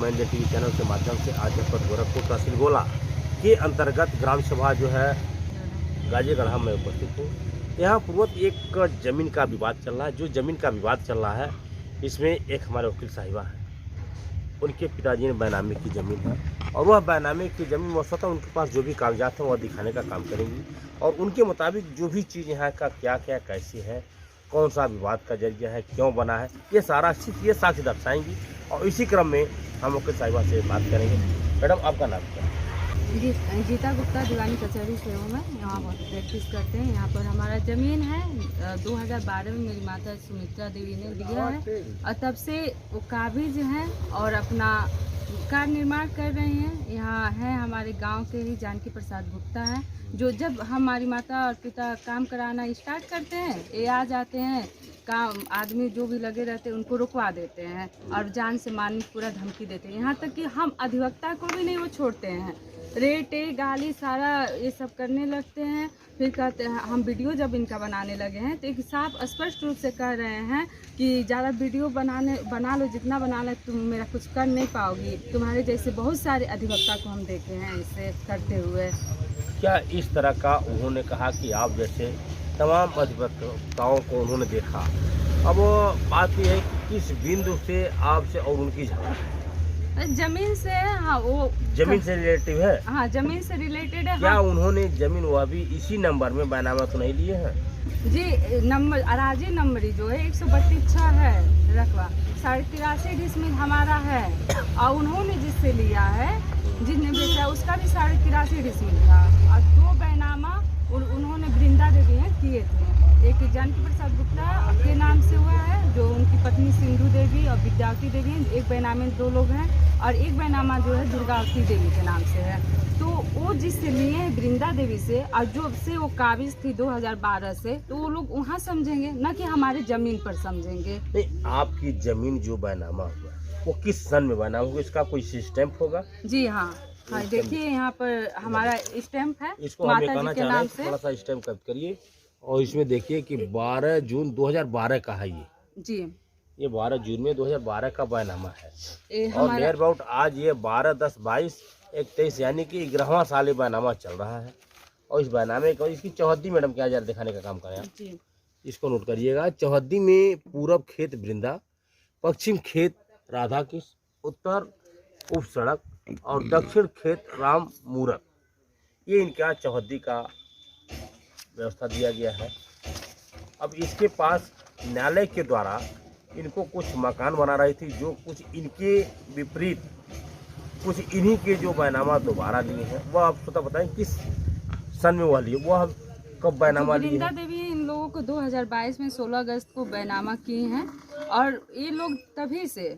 मैं Indian TV channel के माध्यम से आज जनपद गोरखपुर तहसील गोला के अंतर्गत ग्राम सभा जो है गाजीगढ़ा में उपस्थित हूँ। यहाँ पूर्वत एक ज़मीन का विवाद चल रहा है। जो ज़मीन का विवाद चल रहा है इसमें एक हमारे वकील साहिबा है, उनके पिताजी ने बैनामी की ज़मीन है और वह बैनामी की ज़मीन वस्तुतः उनके पास जो भी कागजात हैं वह दिखाने का काम करेंगी और उनके मुताबिक जो भी चीज़ यहाँ का क्या क्या कैसी है, कौन सा विवाद का जरिया है, क्यों बना है, ये सारा चीज़ ये साक्ष्य दर्शाएंगी और इसी क्रम में हम वकील साहिबा से बात करेंगे। मैडम, आपका नाम क्या है? गीता गुप्ता, दीवानी कचहरी से हूँ मैं। यहाँ प्रैक्टिस करते हैं। यहाँ पर हमारा ज़मीन है 2012 में मेरी माता सुमित्रा देवी ने लिया है और तब से वो काबिज हैं और अपना कार निर्माण कर रहे हैं। यहाँ है हमारे गांव के ही जानकी प्रसाद गुप्ता हैं, जो जब हमारी माता और पिता काम कराना स्टार्ट करते हैं ये आ जाते हैं, काम आदमी जो भी लगे रहते हैं उनको रुकवा देते हैं और जान से मारने की पूरा धमकी देते हैं। यहाँ तक कि हम अधिवक्ता को भी नहीं वो छोड़ते हैं, रेटे गाली सारा ये सब करने लगते हैं। फिर कहते हैं, हम वीडियो जब इनका बनाने लगे हैं तो एक साफ स्पष्ट रूप से कह रहे हैं कि ज़्यादा वीडियो बना लो, जितना बना लो तुम मेरा कुछ कर नहीं पाओगी। तुम्हारे जैसे बहुत सारे अधिवक्ता को हम देखे हैं इसे करते हुए। क्या इस तरह का उन्होंने कहा कि आप जैसे तमाम अधिवक्ताओं को उन्होंने देखा? अब बात यह है कि किस बिंदु से आपसे और उनकी झगड़ा है? जमीन से। हाँ, वो जमीन से रिलेटिव है। हाँ, जमीन से रिलेटेड है। क्या हाँ। उन्होंने जमीन वह भी इसी नंबर में बैनामा तो नहीं लिए हैं? जी, नंबर अराजी नंबरी जो है 132 है रकबा, 83.5 डिसमिल हमारा है और उन्होंने जिससे लिया है, जिसने बेचा उसका भी 83.5 डिसमिल था और 2 बैनामा उन्होंने वृंदा देवी हैं किए थे। एक जानकी प्रसाद गुप्ता के नाम से हुआ है, जो उनकी पत्नी सिंधु देवी और विद्यावती देवी हैं। एक बैनामे 2 लोग हैं और एक बैनामा जो है दुर्गावती देवी के नाम से है। तो वो जिससे लिए हैं वृंदा देवी से और जो से वो काबिज थी 2012 से, तो वो लोग वहाँ समझेंगे, न कि हमारे जमीन पर समझेंगे। नहीं, आपकी जमीन जो बैनामा हुआ वो किस सन में बना होगा? इसका कोई स्टैम्प होगा? जी हाँ, हाँ देखिए यहाँ पर हमारा स्टैम्प है। इसको हम कहना चाह रहे हैं, थोड़ा सा स्टैम्प कट करिए और इसमें देखिए कि 12 जून 2012 का है ये। जी, ये 12 जून में 2012 का बैनामा है और हमारा नियर अबाउट आज ये 12/10/22/23 यानी कि 11वां साल ये बैनामा चल रहा है। और इस बैनामे को इसकी चौहद्दी मैडम क्या जरा दिखाने का काम करें आप। जी, इसको नोट करिएगा। चौहद्दी में पूरब खेत वृंदा, पश्चिम खेत राधा कृष्ण, उत्तर उप सड़क और दक्षिण खेत राम मूरत, ये इनका चौहद्दी का व्यवस्था दिया गया है। अब इसके पास न्यायालय के द्वारा इनको कुछ मकान बना रही थी, जो कुछ इनके विपरीत कुछ इन्हीं के जो बैनामा दोबारा लिए हैं, वह आप स्वतः बताएं किस सन में वह लिए, वह कब बैनामा लिए? वृंदा देवी इन लोगों को 2022 में 16 अगस्त को बैनामा किए हैं और ये लोग तभी से,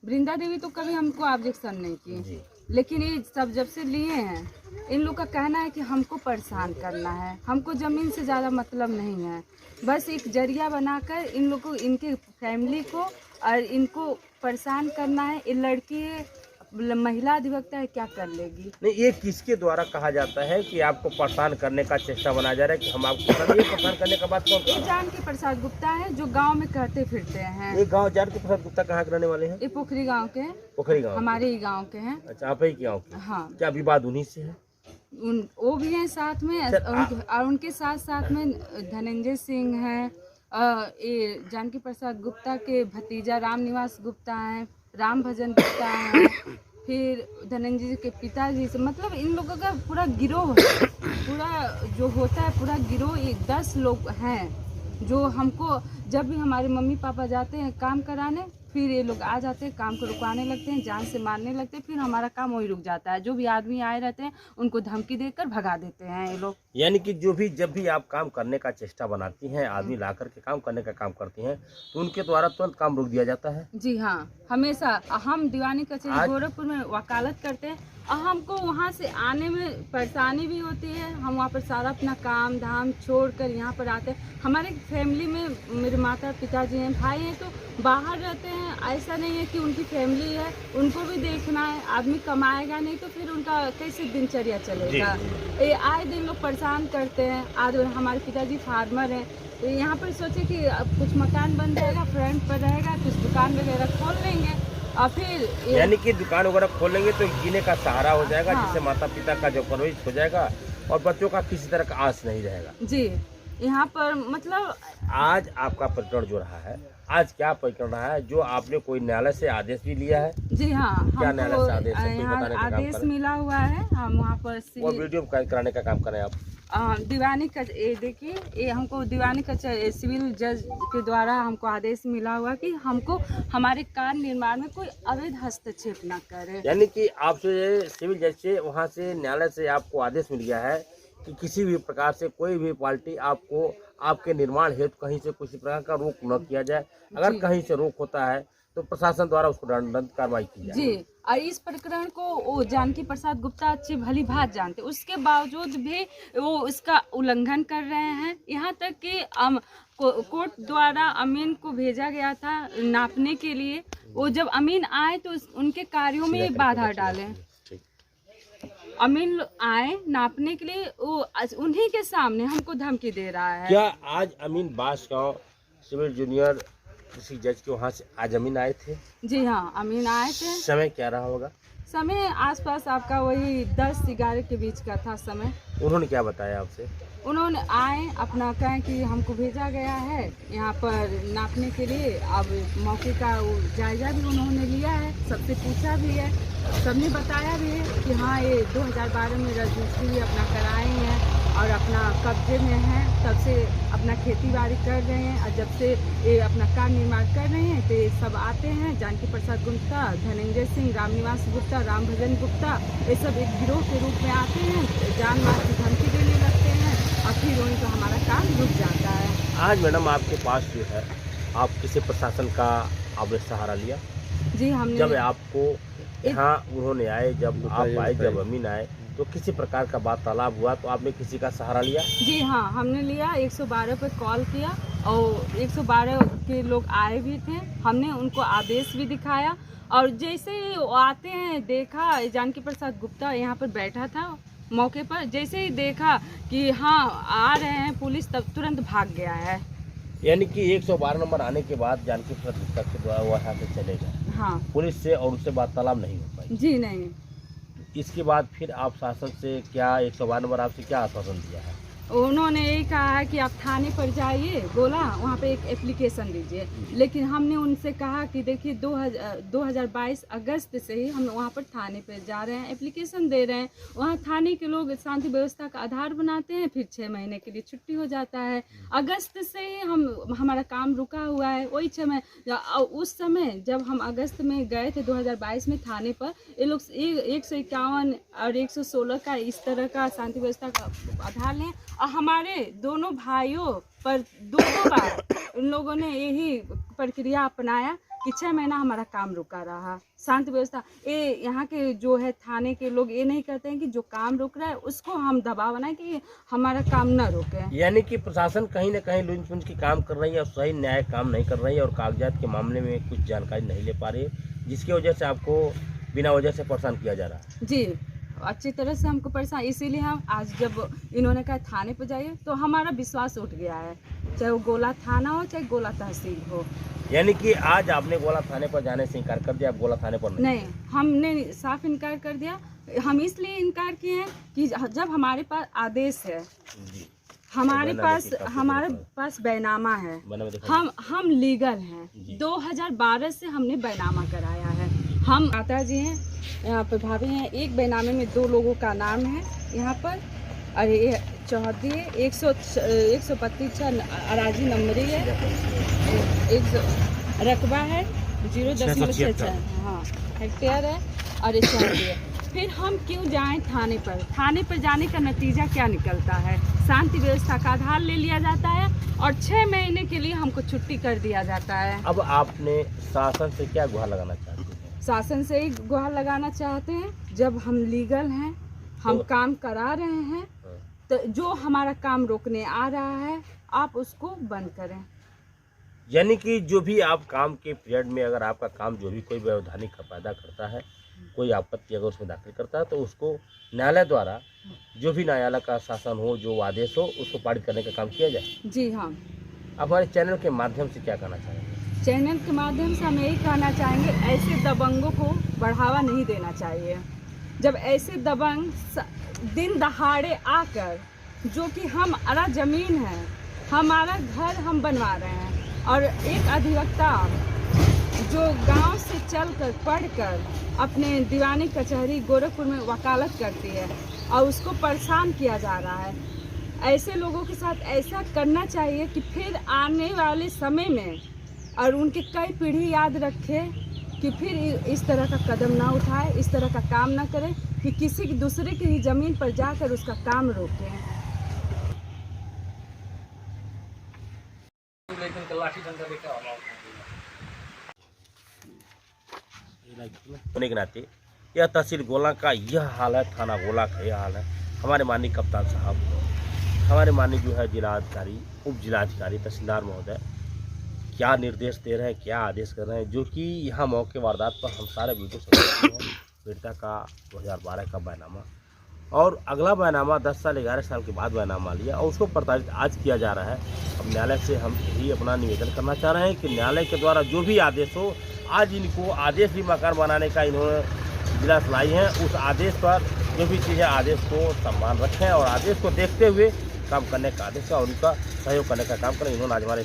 वृंदा देवी तो कभी हमको ऑब्जेक्शन नहीं की, लेकिन ये सब जब से लिए हैं इन लोग का कहना है कि हमको परेशान करना है, हमको ज़मीन से ज़्यादा मतलब नहीं है, बस एक जरिया बनाकर इन लोग को, इनके फैमिली को और इनको परेशान करना है। ये लड़की है, महिला अधिवक्ता है, क्या कर लेगी? नहीं, ये किसके द्वारा कहा जाता है कि आपको परेशान करने का चेष्टा बनाया जा रहा है कि हम आपको परेशान करने का बात कौन? ये जानकी प्रसाद गुप्ता है जो गांव में कहते फिरते हैं। ये गांव जानकी प्रसाद गुप्ता कहाँ के रहने वाले हैं? ये पोखरी गांव के हैं। पोखरी गांव, हमारे ही गांव के हैं। अच्छा, आप ही के गांव के? हाँ। क्या विवाद उन्हीं से है? वो भी हैं साथ में और उनके साथ साथ में धनंजय सिंह हैं, ये जानकी प्रसाद गुप्ता के भतीजा राम निवास गुप्ता हैं, राम भजन गुप्ता हैं, फिर धनंजय जी के पिताजी से, मतलब इन लोगों का पूरा गिरोह है, पूरा जो होता है पूरा गिरोह, ये 10 लोग हैं जो हमको, जब भी हमारे मम्मी पापा जाते हैं काम कराने, फिर ये लोग आ जाते हैं, काम को रुकवाने लगते हैं, जान से मारने लगते हैं, फिर हमारा काम वही रुक जाता है। जो भी आदमी आए रहते हैं उनको धमकी देकर भगा देते हैं ये लोग। यानी कि जो भी जब भी आप काम करने का चेष्टा बनाती हैं, आदमी ला करके काम करने का काम करती हैं, तो उनके द्वारा तुरंत काम रोक दिया जाता है? जी हाँ, हमेशा। हम दीवानी कचहरी गोरखपुर में वकालत करते हैं और हमको वहाँ से आने में परेशानी भी होती है। हम वहाँ पर सारा अपना काम धाम छोड़कर यहाँ पर आते हैं। हमारे फैमिली में मेरे माता पिताजी हैं, भाई हैं, तो बाहर रहते हैं। ऐसा नहीं है कि उनकी फैमिली है, उनको भी देखना है। आदमी कमाएगा नहीं तो फिर उनका कैसे दिनचर्या चलेगा? ये आए दिन लोग परेशान करते हैं। आज हमारे पिताजी फार्मर हैं, तो यहाँ पर सोचे कि अब कुछ मकान बन जाएगा, फ्रंट पर रहेगा, कुछ दुकान वगैरह खोल लेंगे और फिर यानी कि दुकान वगैरह खोलेंगे तो जीने का सहारा हो जाएगा, हाँ। जिससे माता पिता का जो परवरिश हो जाएगा और बच्चों का किसी तरह का आस नहीं रहेगा। जी, यहाँ पर मतलब आज आपका प्रकरण जो रहा है, आज क्या प्रकरण रहा है, जो आपने कोई न्यायालय से आदेश भी लिया है? जी हाँ, क्या न्यायालय हमको से आदेश है? कोई यहाँ बताने का काम आदेश करें। मिला हुआ है। हम वहाँ पर वो सिविल वीडियो कराने का काम करें आप। दीवानी देखिए, ये हमको दीवानी सिविल जज के द्वारा हमको आदेश मिला हुआ कि हमको हमारे कार निर्माण में कोई अवैध हस्तक्षेप न करे। यानी कि आपसे सिविल जज से, वहाँ से, न्यायालय से आपको आदेश मिल गया है कि किसी भी प्रकार से कोई भी पार्टी आपको आपके निर्माण हेतु कहीं से किसी प्रकार का रोक न किया जाए। अगर जी। कहीं से रोक होता है तो प्रशासन द्वारा उसको दंड कार्रवाई की जाए। जी, और इस प्रकरण को वो जानकी प्रसाद गुप्ता अच्छी भली भांति जानते, उसके बावजूद भी वो इसका उल्लंघन कर रहे हैं। यहाँ तक कि कोर्ट द्वारा अमीन को भेजा गया था नापने के लिए। वो जब अमीन आए तो उनके कार्यों में बाधा डाले। अमीन आए नापने के लिए, वो उन्हीं के सामने हमको धमकी दे रहा है। क्या आज अमीन बांसगांव सिविल जूनियर किसी जज के वहाँ से आज अमीन आए थे? जी हाँ, अमीन आए थे। समय क्या रहा होगा? समय आसपास आपका वही 10-11 के बीच का था समय। उन्होंने क्या बताया आपसे? उन्होंने आए अपना कहें कि हमको भेजा गया है यहाँ पर नापने के लिए। अब मौके का वो जायजा भी उन्होंने लिया है, सबसे पूछा भी है, सबने बताया भी है कि हाँ ये 2012 में रजिस्ट्री अपना कराए हैं और अपना कब्जे में है, तब से अपना खेती बाड़ी कर रहे हैं। और जब से ये अपना कार निर्माण कर रहे हैं तो ये सब आते हैं, जानकी प्रसाद गुप्ता, धनंजय सिंह, रामनिवास गुप्ता, रामभजन गुप्ता, ये सब एक गिरोह के रूप में आते हैं, जान मार की धमकी देने लगते हैं और फिर उनको हमारा काम रुक जाता है। आज मैडम आपके पास जो है, आप किसी प्रशासन का आपने सहारा लिया? जी, हमने जब आपको यहाँ उन्होंने आए, जब आप आए, जब अमीन आए, तो किसी प्रकार का वार्तालाप हुआ तो आपने किसी का सहारा लिया? जी हाँ, हमने लिया। 112 पर कॉल किया और 112 के लोग आए भी थे। हमने उनको आदेश भी दिखाया और जैसे ही वो आते हैं, देखा जानकी प्रसाद गुप्ता यहाँ पर बैठा था मौके पर, जैसे ही देखा कि हाँ आ रहे हैं पुलिस, तब तुरंत भाग गया है। यानी कि 112 नंबर आने के बाद जानकी प्रसाद गुप्ता के द्वारा वो यहाँ से चले गए, हाँ, पुलिस से, और उससे वार्तालाप नहीं हो पाई। जी नहीं। इसके बाद फिर आप शासन से क्या, 112 नंबर आपसे क्या आश्वासन दिया है? उन्होंने यही कहा है कि आप थाने पर जाइए, बोला वहाँ पे एक एप्लीकेशन दीजिए। लेकिन हमने उनसे कहा कि देखिए 2022 अगस्त से ही हम वहाँ पर थाने पर जा रहे हैं, एप्लीकेशन दे रहे हैं। वहाँ थाने के लोग शांति व्यवस्था का आधार बनाते हैं, फिर 6 महीने के लिए छुट्टी हो जाता है। अगस्त से ही हमारा काम रुका हुआ है। वही 6 महीने, उस समय जब हम अगस्त में गए थे 2022 में थाने पर, ये लोग 151 और 116 का इस तरह का शांति व्यवस्था का आधार लें और हमारे दोनों भाइयों पर दोनों बार उन लोगों ने यही प्रक्रिया अपनाया कि 6 महीना हमारा काम रुका रहा। शांति व्यवस्था, ये यहाँ के जो है थाने के लोग ये नहीं कहते हैं कि जो काम रुक रहा है उसको हम दबाव बनाए कि हमारा काम न रुके। यानी कि प्रशासन कहीं ना कहीं लुंज पुंज की काम कर रही है और सही न्याय काम नहीं कर रही है और कागजात के मामले में कुछ जानकारी नहीं ले पा रही है, जिसकी वजह से आपको बिना वजह से परेशान किया जा रहा है। जी, अच्छी तरह से हमको परेशान, इसीलिए हम आज जब इन्होंने कहा थाने पर जाइए तो हमारा विश्वास उठ गया है, चाहे वो गोला थाना हो चाहे गोला तहसील हो। यानी कि आज आपने गोला थाने पर जाने से इनकार कर दिया, आप गोला थाने पर नहीं, हमने साफ इनकार कर दिया। हम इसलिए इनकार किए हैं कि जब हमारे पास आदेश है, जी, हमारे तो पास बैनामा है, मैंने देखा। हम लीगल हैं। 2012 से हमने बैनामा कराया है। हम माता जी हैं, यहाँ पर भाभी हैं, एक बैनामे में 2 लोगों का नाम है यहाँ पर, और ये चौहदी है, 135 अराजी नंबरी है, 100 रकबा है, 0.66 हाँ हेक्टेयर है, और ये चौहदी है। फिर हम क्यों जाएं थाने पर? थाने पर जाने का नतीजा क्या निकलता है? शांति व्यवस्था का आधार ले लिया जाता है और 6 महीने के लिए हमको छुट्टी कर दिया जाता है। अब आपने शासन से क्या गुहार लगाना चाहते हैं? शासन से ही गुहार लगाना चाहते हैं, जब हम लीगल हैं, हम काम करा रहे हैं, तो जो हमारा काम रोकने आ रहा है आप उसको बंद करें। यानी कि जो भी आप काम के पीरियड में अगर आपका काम जो भी कोई व्यवधानिक पैदा करता है, कोई आपत्ति अगर उसमें दाखिल करता है, तो उसको न्यायालय द्वारा जो भी न्यायालय का शासन हो, जो आदेश हो, उसको पारित करने का काम किया जाए। जी हाँ। आप हमारे चैनल के माध्यम से क्या कहना चाहेंगे? चैनल के माध्यम से हम यही कहना चाहेंगे, ऐसे दबंगों को बढ़ावा नहीं देना चाहिए। जब ऐसे दबंग दिन दहाड़े आकर, जो कि हमारा ज़मीन है, हमारा घर हम बनवा रहे हैं, और एक अधिवक्ता जो गांव से चलकर पढ़कर अपने दीवानी कचहरी गोरखपुर में वकालत करती है और उसको परेशान किया जा रहा है, ऐसे लोगों के साथ ऐसा करना चाहिए कि फिर आने वाले समय में और उनके कई पीढ़ी याद रखे कि फिर इस तरह का कदम ना उठाए, इस तरह का काम ना करे कि किसी दूसरे की ही ज़मीन पर जाकर उसका काम रोके। होने के नाते यह तहसील गोला का यह हाल है, थाना गोला का यह हाल है। हमारे माननीय कप्तान साहब, हमारे माननीय जो है जिलाधिकारी, उप जिलाधिकारी, तहसीलदार महोदय क्या निर्देश दे रहे हैं, क्या आदेश कर रहे हैं, जो कि यहाँ मौके वारदात पर हम सारे वीडियो समझते हैं। पीड़िता का 2012 का बैनामा और अगला बैनामा 10 साल 11 साल के बाद बैनामा लिया और उसको प्रताड़ित आज किया जा रहा है। अब न्यायालय से हम यही अपना निवेदन करना चाह रहे हैं कि न्यायालय के द्वारा जो भी आदेश हो, आज इनको आदेश भी मकान बनाने का इन्होंने जिला सुनाई है, उस आदेश पर जो भी चीज़ें आदेश को सम्मान रखें और आदेश को देखते हुए काम करने का आदेश और उनका सहयोग करने का काम करें। इन्होंने आज हमारे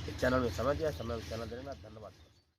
चैनल में समय दिया, समय चैनल देने का धन्यवाद।